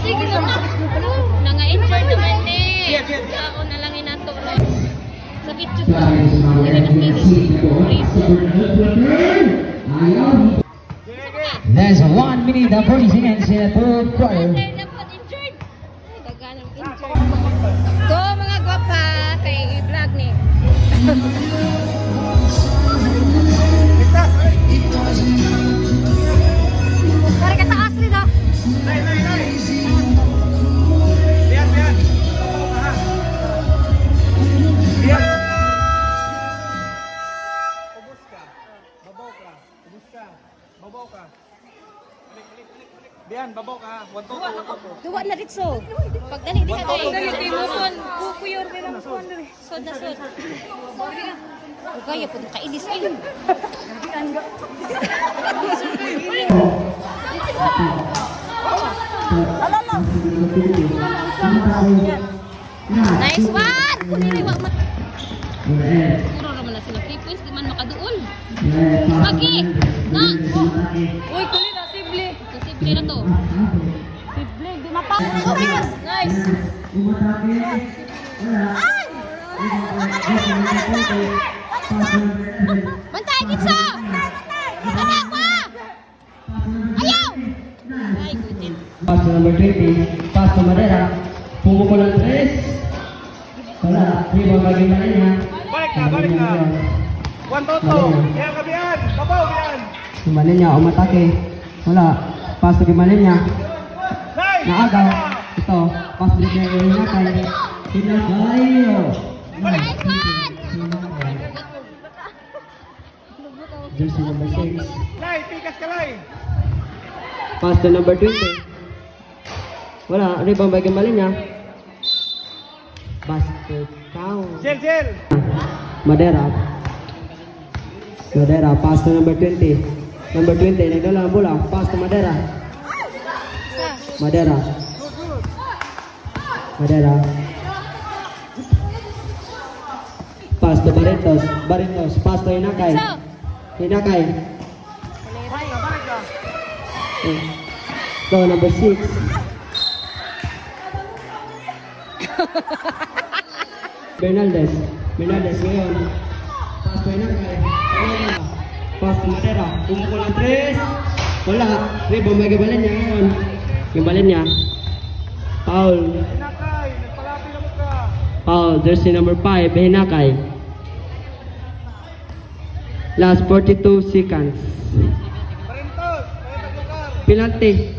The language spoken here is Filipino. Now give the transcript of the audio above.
Sige naman. Nanga-enjoy naman eh. Ako na lang inatuloy. Sakit yun ko. There's 1 minute and 40 seconds in the third quarter. Go mga gwapa. Kay i-vlog ni. Pare ka taas rin ah. Bian, babaw ka. Wanto to. Duwa na ritso. Pag dali di ka tayo. Dali mo son. Kukuyor din ang son. Sod na sod. Kaya po kainis kayo. Nice one! Kuniri wag ma. Puro naman na sila 3 points, di man makaduol. Pagi! Na! Uy, kulit na, sible. Sible na to. Sible, di mapa. Nice! Ay! Bantay, Kitso! Kada pa! Ayaw! Ay, gutin. Pass to number 20. Pass to Madera. Pumukul ng 3. Wala. Rebound bagi Malenya. Balik na. Wanto to. Bian ka Bian. Babaw Bian. Si Malenya umatake. Wala. Pass to Malenya. Nice. Naagaw. Ito. Pass break na yung nakay. Pinakayo. Nice one! Jersey number 6. Lay, pikas ka lay. Pass to number 20. Wala. Rebound bagi Malenya. Basket count. Jel. Madera. Pass to number 20. Number 20, nagdala ang bola. Pass to Madera. Pass to Barrientos. Pass to Hinakay. So, number 6. Bernaldez ngayon. Pass to Hinakay. Pass to Madera. Pumukul ng 3. Wala. Rebound may gabalin niya ngayon. Gabalin niya. Foul. Hinakay, nagpalapi na mo ka. Foul. Jersey number 5. Hinakay. Last 42 seconds. Parintos, kaya taglukar. Penalty.